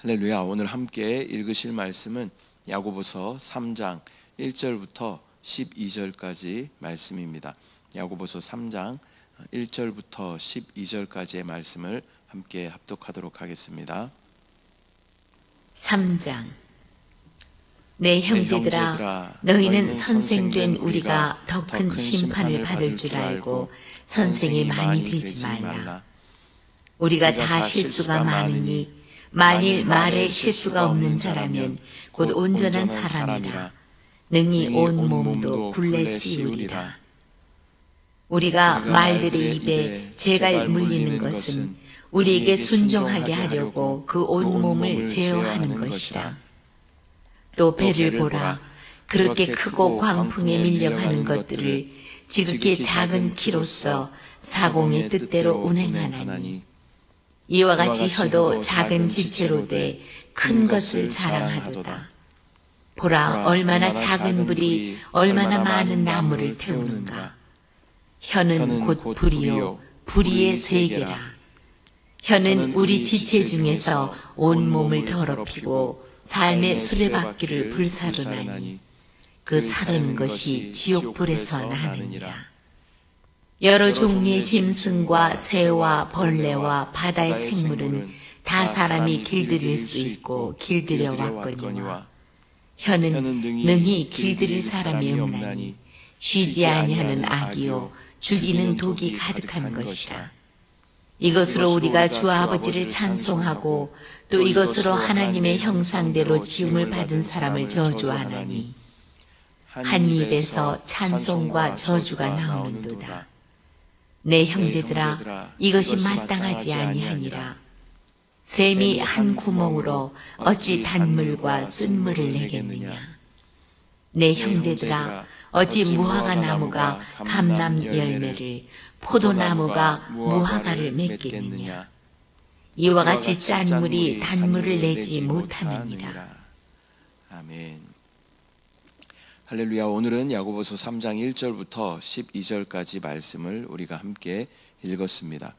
할렐루야. 오늘 함께 읽으실 말씀은 야고보서 3장 1절부터 12절까지 말씀입니다. 야고보서 3장 1절부터 12절까지의 말씀을 함께 합독하도록 하겠습니다. 3장. 내 형제들아, 너희는 선생된 우리가 더 큰 심판을 받을 줄 알고 선생이 많이 되지 말라. 우리가 다 실수가 많으니 만일 말에 실수가 없는 자라면 곧 온전한 사람이라. 능히 온 몸도 굴레 씌우리라. 우리가 말들의 입에 재갈 물리는 것은 우리에게 순종하게 하려고 그 온 몸을 제어하는 것이라. 또 배를 보라. 그렇게 크고 광풍에 밀려가는 것들을 지극히 작은 키로서 사공의 뜻대로 운행하나니 이와 같이 혀도 작은 지체로 돼 큰 것을 자랑하도다. 보라, 얼마나 작은 불이 얼마나 많은 나무를 태우는가. 혀는 곧 불이요 불의의 세계라. 혀는 우리 지체 중에서 온 몸을 더럽히고 삶의 수레바퀴를 불사르나니 그 사르는 것이 지옥불에서 나느니라. 여러 종류의 짐승과 새와 벌레와 바다의 생물은 다 사람이 길들일 수 있고 길들여 왔거니와 혀는 능히 길들일 사람이 없나니 쉬지 아니하는 악이요 죽이는 독이 가득한 것이라. 이것으로 우리가 주 아버지를 찬송하고 또 이것으로 하나님의 형상대로 지음을 받은 사람을 저주하나니 한 입에서 찬송과 저주가 나오는도다. 내 형제들아, 이것이 마땅하지 아니하니라. 샘이 한 구멍으로 어찌 단물과 쓴물을 내겠느냐. 내 형제들아, 어찌 무화과 나무가 감람 열매를, 포도나무가 무화과를 맺겠느냐. 이와 같이 짠 물이 단물을 내지 못하느니라. 아멘. 할렐루야. 오늘은 야고보서 3장 1절부터 12절까지 말씀을 우리가 함께 읽었습니다.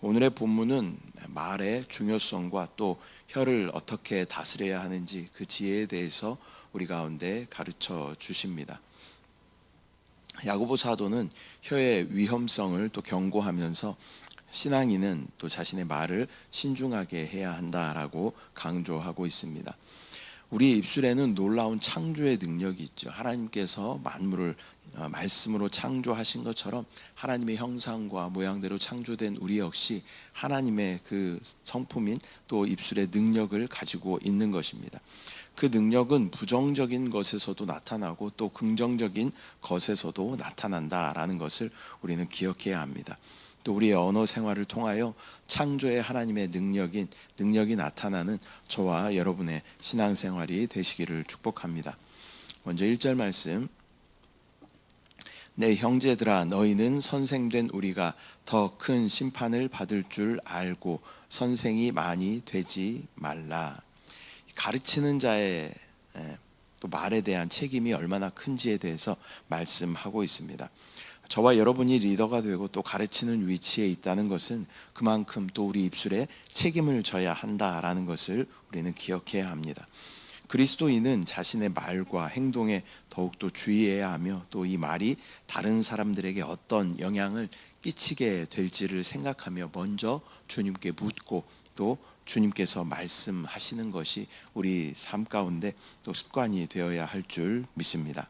오늘의 본문은 말의 중요성과 또 혀를 어떻게 다스려야 하는지 그 지혜에 대해서 우리 가운데 가르쳐 주십니다. 야고보 사도는 혀의 위험성을 또 경고하면서 신앙인은 또 자신의 말을 신중하게 해야 한다라고 강조하고 있습니다. 우리 입술에는 놀라운 창조의 능력이 있죠. 하나님께서 만물을 말씀으로 창조하신 것처럼 하나님의 형상과 모양대로 창조된 우리 역시 하나님의 그 성품인 또 입술의 능력을 가지고 있는 것입니다. 그 능력은 부정적인 것에서도 나타나고 또 긍정적인 것에서도 나타난다라는 것을 우리는 기억해야 합니다. 또 우리의 언어 생활을 통하여 창조의 하나님의 능력이 나타나는 저와 여러분의 신앙생활이 되시기를 축복합니다. 먼저 1절 말씀. 내 형제들아, 너희는 선생된 우리가 더 큰 심판을 받을 줄 알고 선생이 많이 되지 말라. 가르치는 자의 또 말에 대한 책임이 얼마나 큰지에 대해서 말씀하고 있습니다. 저와 여러분이 리더가 되고 또 가르치는 위치에 있다는 것은 그만큼 또 우리 입술에 책임을 져야 한다라는 것을 우리는 기억해야 합니다. 그리스도인은 자신의 말과 행동에 더욱더 주의해야 하며 또 이 말이 다른 사람들에게 어떤 영향을 끼치게 될지를 생각하며 먼저 주님께 묻고 또 주님께서 말씀하시는 것이 우리 삶 가운데 또 습관이 되어야 할 줄 믿습니다.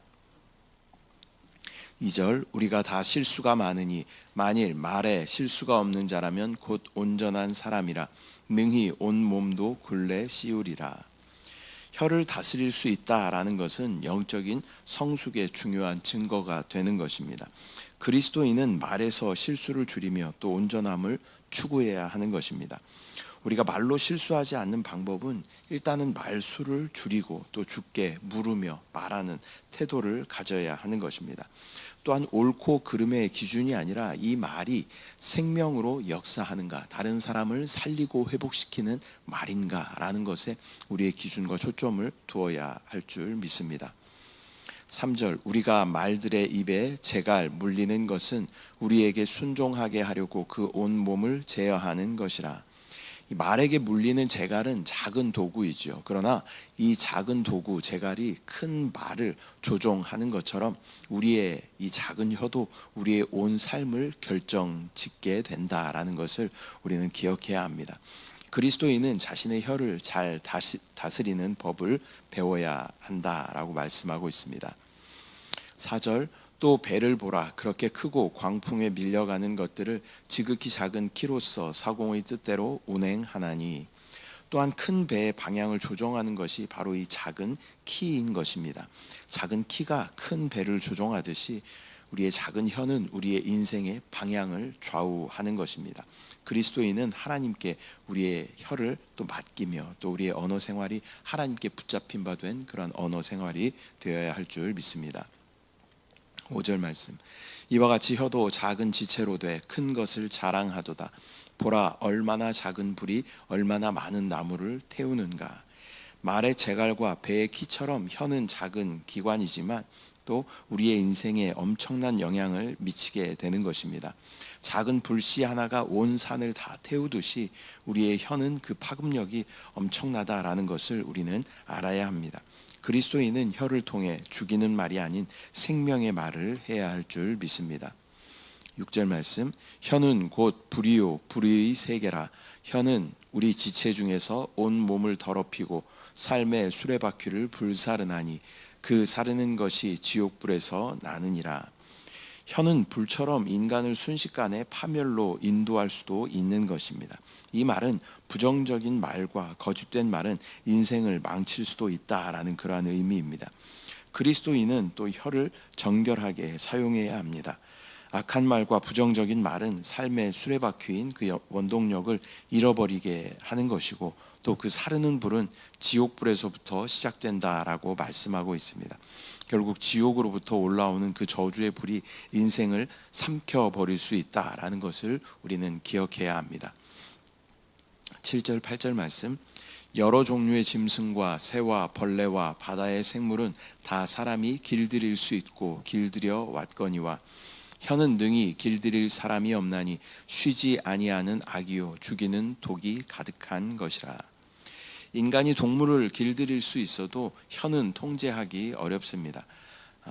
2절. 우리가 다 실수가 많으니 만일 말에 실수가 없는 자라면 곧 온전한 사람이라. 능히 온 몸도 굴레 씌우리라. 혀를 다스릴 수 있다라는 것은 영적인 성숙의 중요한 증거가 되는 것입니다. 그리스도인은 말에서 실수를 줄이며 또 온전함을 추구해야 하는 것입니다. 우리가 말로 실수하지 않는 방법은 일단은 말수를 줄이고 또 주께 물으며 말하는 태도를 가져야 하는 것입니다. 또한 옳고 그름의 기준이 아니라 이 말이 생명으로 역사하는가, 다른 사람을 살리고 회복시키는 말인가 라는 것에 우리의 기준과 초점을 두어야 할 줄 믿습니다. 3절. 우리가 말들의 입에 재갈 물리는 것은 우리에게 순종하게 하려고 그 온 몸을 제어하는 것이라. 이 말에게 물리는 재갈은 작은 도구이죠. 그러나 이 작은 도구, 재갈이 큰 말을 조종하는 것처럼 우리의 이 작은 혀도 우리의 온 삶을 결정짓게 된다라는 것을 우리는 기억해야 합니다. 그리스도인은 자신의 혀를 잘 다스리는 법을 배워야 한다라고 말씀하고 있습니다. 4절, 또 배를 보라. 그렇게 크고 광풍에 밀려가는 것들을 지극히 작은 키로서 사공의 뜻대로 운행하나니. 또한 큰 배의 방향을 조종하는 것이 바로 이 작은 키인 것입니다. 작은 키가 큰 배를 조종하듯이 우리의 작은 혀는 우리의 인생의 방향을 좌우하는 것입니다. 그리스도인은 하나님께 우리의 혀를 또 맡기며 또 우리의 언어 생활이 하나님께 붙잡힌 바 된 그런 언어 생활이 되어야 할 줄 믿습니다. 5절 말씀, 이와 같이 혀도 작은 지체로 돼 큰 것을 자랑하도다. 보라, 얼마나 작은 불이 얼마나 많은 나무를 태우는가. 말의 재갈과 배의 키처럼 혀는 작은 기관이지만 또 우리의 인생에 엄청난 영향을 미치게 되는 것입니다. 작은 불씨 하나가 온 산을 다 태우듯이 우리의 혀는 그 파급력이 엄청나다라는 것을 우리는 알아야 합니다. 그리스도인은 혀를 통해 죽이는 말이 아닌 생명의 말을 해야 할 줄 믿습니다. 6절 말씀, 혀는 곧 불이요 불의의 세계라. 혀는 우리 지체 중에서 온 몸을 더럽히고 삶의 수레바퀴를 불사르나니 그 사르는 것이 지옥불에서 나느니라. 혀는 불처럼 인간을 순식간에 파멸로 인도할 수도 있는 것입니다. 이 말은 부정적인 말과 거짓된 말은 인생을 망칠 수도 있다라는 그러한 의미입니다. 그리스도인은 또 혀를 정결하게 사용해야 합니다. 악한 말과 부정적인 말은 삶의 수레바퀴인 그 원동력을 잃어버리게 하는 것이고 또 그 사르는 불은 지옥불에서부터 시작된다라고 말씀하고 있습니다. 결국 지옥으로부터 올라오는 그 저주의 불이 인생을 삼켜버릴 수 있다라는 것을 우리는 기억해야 합니다. 7절 8절 말씀, 여러 종류의 짐승과 새와 벌레와 바다의 생물은 다 사람이 길들일 수 있고 길들여 왔거니와 혀는 능히 길들일 사람이 없나니 쉬지 아니하는 악이요 죽이는 독이 가득한 것이라. 인간이 동물을 길들일 수 있어도 혀는 통제하기 어렵습니다.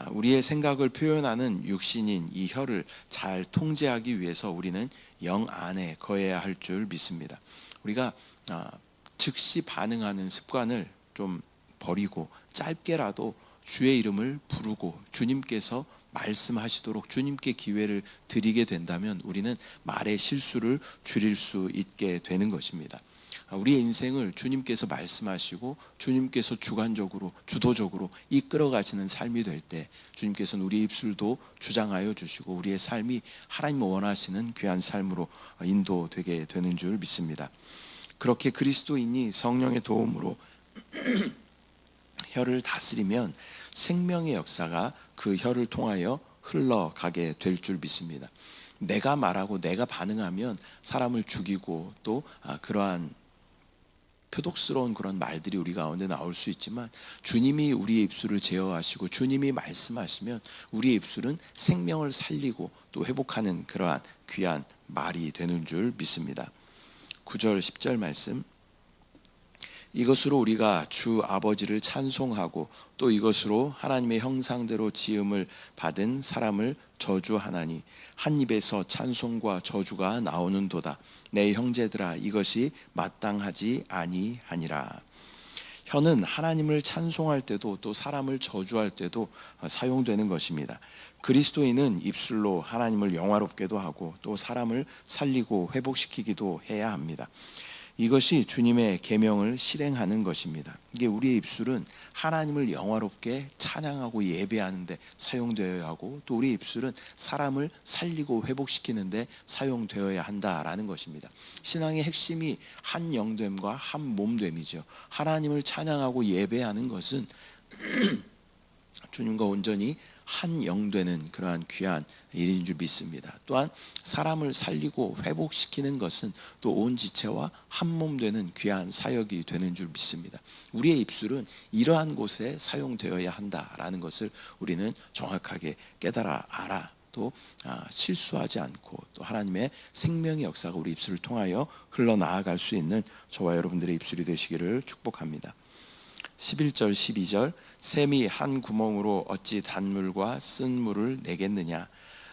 우리의 생각을 표현하는 육신인 이 혀를 잘 통제하기 위해서 우리는 영 안에 거해야 할 줄 믿습니다. 우리가 즉시 반응하는 습관을 좀 버리고 짧게라도 주의 이름을 부르고 주님께서 말씀하시도록 주님께 기회를 드리게 된다면 우리는 말의 실수를 줄일 수 있게 되는 것입니다. 우리의 인생을 주님께서 말씀하시고 주님께서 주관적으로 주도적으로 이끌어 가시는 삶이 될 때 주님께서는 우리 입술도 주장하여 주시고 우리의 삶이 하나님 원하시는 귀한 삶으로 인도되게 되는 줄 믿습니다. 그렇게 그리스도인이 성령의 도움으로 혀를 다스리면 생명의 역사가 그 혀를 통하여 흘러가게 될 줄 믿습니다. 내가 말하고 내가 반응하면 사람을 죽이고 또 그러한 표독스러운 그런 말들이 우리 가운데 나올 수 있지만 주님이 우리의 입술을 제어하시고 주님이 말씀하시면 우리의 입술은 생명을 살리고 또 회복하는 그러한 귀한 말이 되는 줄 믿습니다. 9절 10절 말씀, 이것으로 우리가 주 아버지를 찬송하고 또 이것으로 하나님의 형상대로 지음을 받은 사람을 저주하나니 한 입에서 찬송과 저주가 나오는도다. 내 형제들아 이것이 마땅하지 아니하니라. 혀는 하나님을 찬송할 때도 또 사람을 저주할 때도 사용되는 것입니다. 그리스도인은 입술로 하나님을 영화롭게도 하고 또 사람을 살리고 회복시키기도 해야 합니다. 이것이 주님의 계명을 실행하는 것입니다. 이게 우리의 입술은 하나님을 영화롭게 찬양하고 예배하는 데 사용되어야 하고 또 우리의 입술은 사람을 살리고 회복시키는 데 사용되어야 한다라는 것입니다. 신앙의 핵심이 한 영됨과 한 몸됨이죠. 하나님을 찬양하고 예배하는 것은 주님과 온전히 한 영되는 그러한 귀한 일인 줄 믿습니다. 또한 사람을 살리고 회복시키는 것은 또 온 지체와 한 몸 되는 귀한 사역이 되는 줄 믿습니다. 우리의 입술은 이러한 곳에 사용되어야 한다라는 것을 우리는 정확하게 깨달아 알아 또 실수하지 않고 또 하나님의 생명의 역사가 우리 입술을 통하여 흘러나아갈 수 있는 저와 여러분들의 입술이 되시기를 축복합니다. 11절 12절 샘이 한 구멍으로 어찌 단물과 쓴 물을 내겠느냐.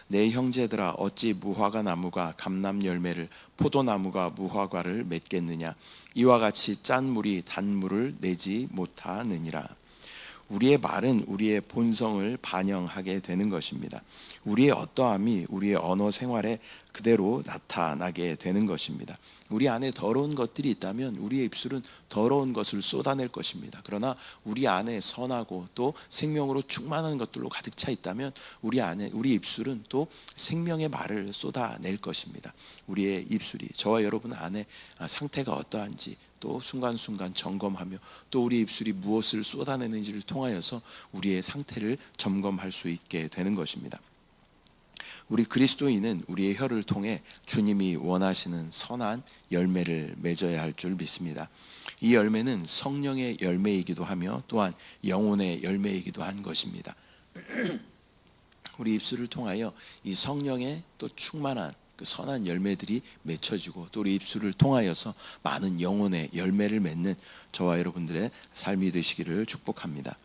내 형제들아 어찌 무화과 나무가 감람 열매를 포도나무가 무화과를 맺겠느냐. 이와 같이 짠 물이 단물을 내지 못하느니라. 우리의 말은 우리의 본성을 반영하게 되는 것입니다. 우리의 어떠함이 우리의 언어 생활에 그대로 나타나게 되는 것입니다. 우리 안에 더러운 것들이 있다면 우리의 입술은 더러운 것을 쏟아낼 것입니다. 그러나 우리 안에 선하고 또 생명으로 충만한 것들로 가득 차 있다면 우리 입술은 또 생명의 말을 쏟아낼 것입니다. 우리의 입술이 저와 여러분 안에 상태가 어떠한지 또 순간순간 점검하며 또 우리 입술이 무엇을 쏟아내는지를 통하여서 우리의 상태를 점검할 수 있게 되는 것입니다. 우리 그리스도인은 우리의 혀를 통해 주님이 원하시는 선한 열매를 맺어야 할 줄 믿습니다. 이 열매는 성령의 열매이기도 하며 또한 영혼의 열매이기도 한 것입니다. 우리 입술을 통하여 이 성령의 또 충만한 그 선한 열매들이 맺혀지고 또 우리 입술을 통하여서 많은 영혼의 열매를 맺는 저와 여러분들의 삶이 되시기를 축복합니다.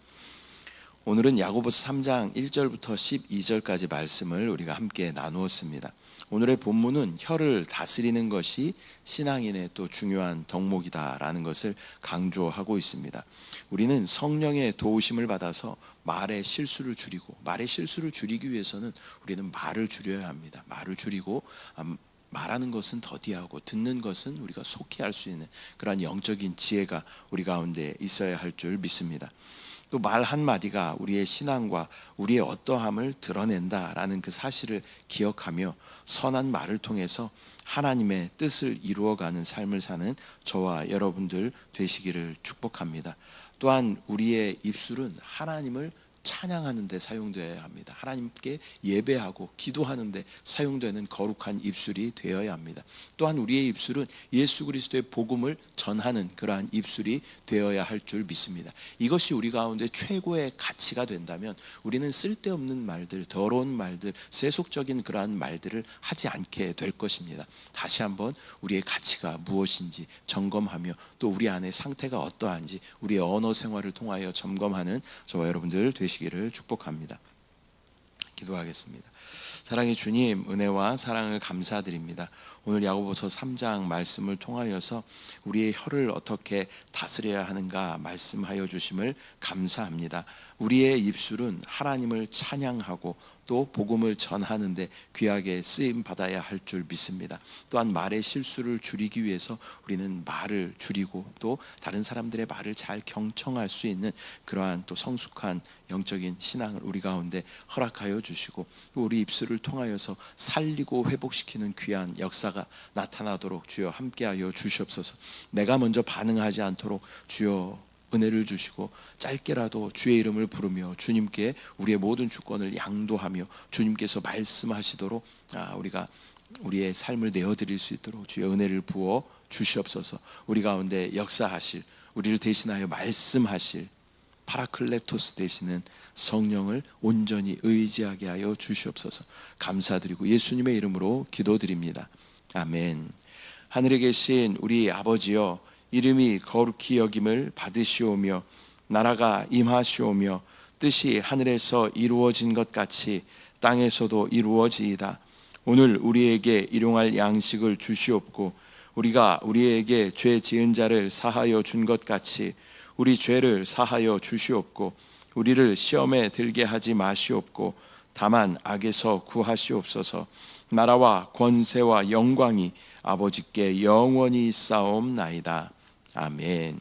오늘은 야고보서 3장 1절부터 12절까지 말씀을 우리가 함께 나누었습니다. 오늘의 본문은 혀를 다스리는 것이 신앙인의 또 중요한 덕목이다라는 것을 강조하고 있습니다. 우리는 성령의 도우심을 받아서 말의 실수를 줄이기 위해서는 우리는 말을 줄여야 합니다. 말을 줄이고 말하는 것은 더디하고 듣는 것은 우리가 속히 할 수 있는 그러한 영적인 지혜가 우리 가운데 있어야 할 줄 믿습니다. 또 말 한마디가 우리의 신앙과 우리의 어떠함을 드러낸다라는 그 사실을 기억하며 선한 말을 통해서 하나님의 뜻을 이루어가는 삶을 사는 저와 여러분들 되시기를 축복합니다. 또한 우리의 입술은 하나님을 찬양하는 데 사용되어야 합니다. 하나님께 예배하고 기도하는 데 사용되는 거룩한 입술이 되어야 합니다. 또한 우리의 입술은 예수 그리스도의 복음을 전하는 그러한 입술이 되어야 할 줄 믿습니다. 이것이 우리 가운데 최고의 가치가 된다면 우리는 쓸데없는 말들, 더러운 말들, 세속적인 그러한 말들을 하지 않게 될 것입니다. 다시 한번 우리의 가치가 무엇인지 점검하며 또 우리 안의 상태가 어떠한지 우리의 언어 생활을 통하여 점검하는 저와 여러분들 되시기를 축복합니다. 기도하겠습니다. 사랑의 주님, 은혜와 사랑을 감사드립니다. 오늘 야고보서 3장 말씀을 통하여서 우리의 혀를 어떻게 다스려야 하는가 말씀하여 주심을 감사합니다. 우리의 입술은 하나님을 찬양하고 또 복음을 전하는데 귀하게 쓰임 받아야 할 줄 믿습니다. 또한 말의 실수를 줄이기 위해서 우리는 말을 줄이고 또 다른 사람들의 말을 잘 경청할 수 있는 그러한 또 성숙한 영적인 신앙을 우리 가운데 허락하여 주시고 우리 입술을 통하여서 살리고 회복시키는 귀한 역사가 나타나도록 주여 함께하여 주시옵소서. 내가 먼저 반응하지 않도록 주여 은혜를 주시고 짧게라도 주의 이름을 부르며 주님께 우리의 모든 주권을 양도하며 주님께서 말씀하시도록 우리가 우리의 삶을 내어드릴 수 있도록 주의 은혜를 부어 주시옵소서. 우리 가운데 역사하실 우리를 대신하여 말씀하실 파라클레토스 되시는 성령을 온전히 의지하게 하여 주시옵소서. 감사드리고 예수님의 이름으로 기도드립니다. 아멘. 하늘에 계신 우리 아버지여, 이름이 거룩히 여김을 받으시오며 나라가 임하시오며 뜻이 하늘에서 이루어진 것 같이 땅에서도 이루어지이다. 오늘 우리에게 일용할 양식을 주시옵고 우리가 우리에게 죄 지은 자를 사하여 준 것 같이 우리 죄를 사하여 주시옵고 우리를 시험에 들게 하지 마시옵고 다만 악에서 구하시옵소서. 나라와 권세와 영광이 아버지께 영원히 있사옵나이다. 아멘.